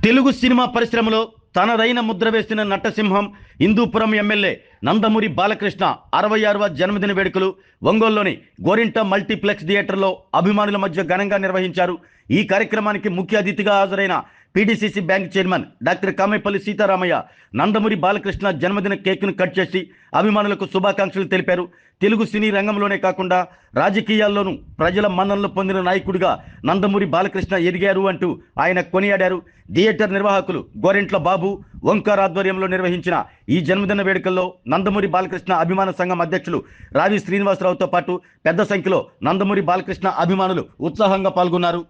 Telugu cinema పరిశ్రమలో తనదైన ముద్ర వేసిన నటసింహం హిందూపురం ఎమ్మెల్యే నందమూరి బాలకృష్ణ 66వ జన్మదిన వేడుకలు ఒంగోలులోని గోరింట మల్టీప్లెక్స్ థియేటర్లో అభిమానుల మధ్య ఘనంగా నిర్వహించారు. ఈ కార్యక్రమానికి ముఖ్య అతిథిగా హాజరైన PDCC bank chairman doctor Kamepalli Sitaramayya Nandamuri Balakrishna జన్మదిన కేక్ను కట్ చేసి అభిమానులకు శుభాకాంక్షలు తెలిపారు. తెలుగు సినీ రంగంలోనే కాకుండా రాజకీయాల్లోనూ ప్రజల మన్ననలు పొందిన నాయకుడిగా నందమూరి బాలకృష్ణ ఎదిగారు అంటూ ఆయన కొనియాడారు. థియేటర్ నిర్వాహకులు గోరెంట్ల బాబు, ఓంకార్ ఆధ్వర్యంలో నిర్వహించిన ఈ జన్మదిన వేడుకల్లో నందమూరి బాలకృష్ణ అభిమాన సంఘం అధ్యక్షులు రావి శ్రీనివాసరావుతో పాటు పెద్ద సంఖ్యలో నందమూరి బాలకృష్ణ అభిమానులు ఉత్సాహంగా పాల్గొన్నారు.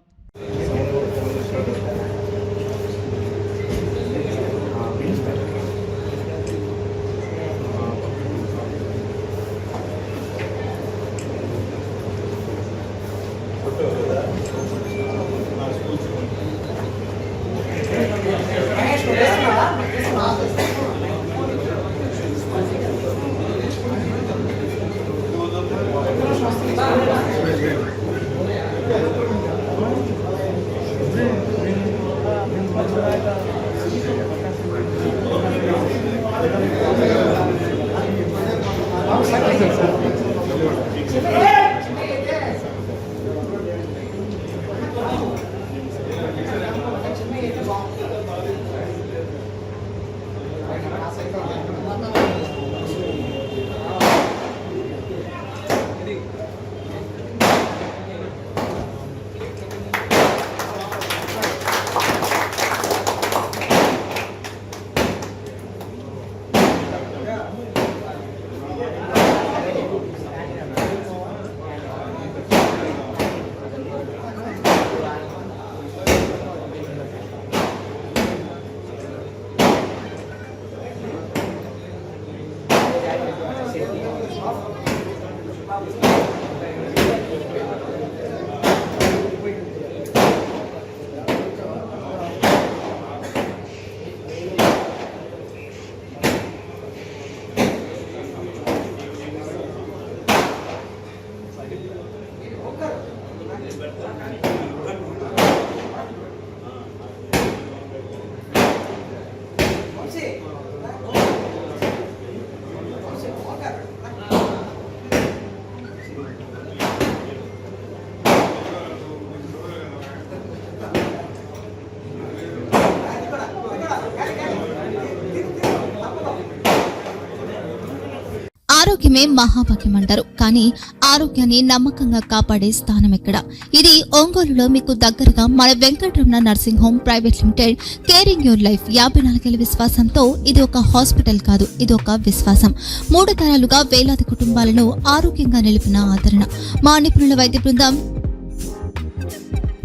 ఆరోగ్యమే మహాభాగ్యం అంటారు. కానీ ఆరోగ్యాన్ని నమ్మకంగా కాపాడే స్థానం ఎక్కడ? ఇది ఒంగోలులో మీకు దగ్గరగా మన Venkataramana nursing home private limited. Caring your life 54 ఏళ్ల విశ్వాసంతో ఇది ఒక హాస్పిటల్ కాదు, ఇది ఒక విశ్వాసం. 3 తరాలుగా వేలాది కుటుంబాలను ఆరోగ్యంగా నిలిపిన ఆదరణ. మా నిపుణుల వైద్య బృందం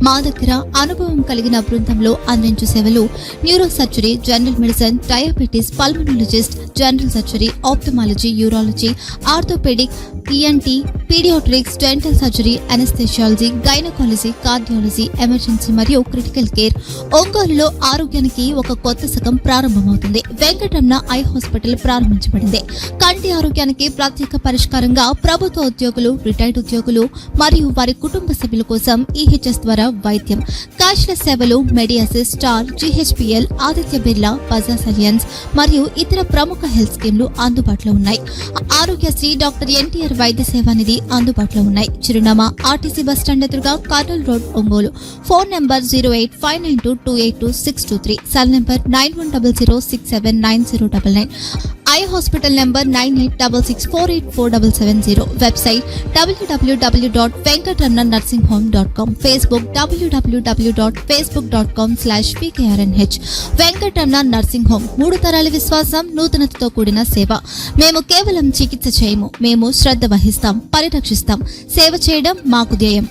మా దగ్గర అనుభవం కలిగిన బృందంలో అందించే సేవలు neuro surgery, general medicine, diabetes, pulmonologist, general surgery, ophthalmology, urology, orthopaedic, ENT, paediatrics, dental surgery, anaesthesiology, gynaecology, cardiology, emergency మరియు క్రిటికల్ కేర్. ఒంగోలులో ఆరోగ్యానికి ఒక కొత్త శకం ప్రారంభమవుతుంది. వెంకటరమణ ఐ హాస్పిటల్ ప్రారంభించబడింది. కంటి ఆరోగ్యానికి ప్రత్యేక పరిష్కారంగా ప్రభుత్వ ఉద్యోగులు, రిటైర్డ్ ఉద్యోగులు మరియు వారి కుటుంబ సభ్యుల కోసం ఈహెచ్ఎస్ ద్వారా వైద్యం, క్యాష్లెస్ సేవలు, మెడియాసిస్, స్టార్, జీహెచ్పీఎల్, ఆదిత్య బిర్లా, బజాజ్ అలియన్స్ మరియు ఇతర ప్రముఖ హెల్త్ స్కీమ్లు అందుబాటులో ఉన్నాయి. ఆరోగ్యశ్రీ, డాక్టర్ ఎన్టీఆర్ వైద్య సేవానిధి అందుబాటులో ఉన్నాయి. చిరునామా ఆర్టీసీ బస్టాండ్ ఎదురుగా, Kurnool road, Ongole. Phone number 08592282623, cell number 9100679099, eye hospital number 9866484770, website www.venkatramananursinghome.com, Facebook www.facebook.com/pkrnh. Venkataramana nursing home, 3 తరాల విశ్వాసం, నూతనతతో కూడిన సేవ. మేము కేవలం చికిత్స చేయము, మేము శ్రద్ధ వహిస్తాం, పరిరక్షిస్తాం. సేవ చేయడం మాకు ధ్యేయం.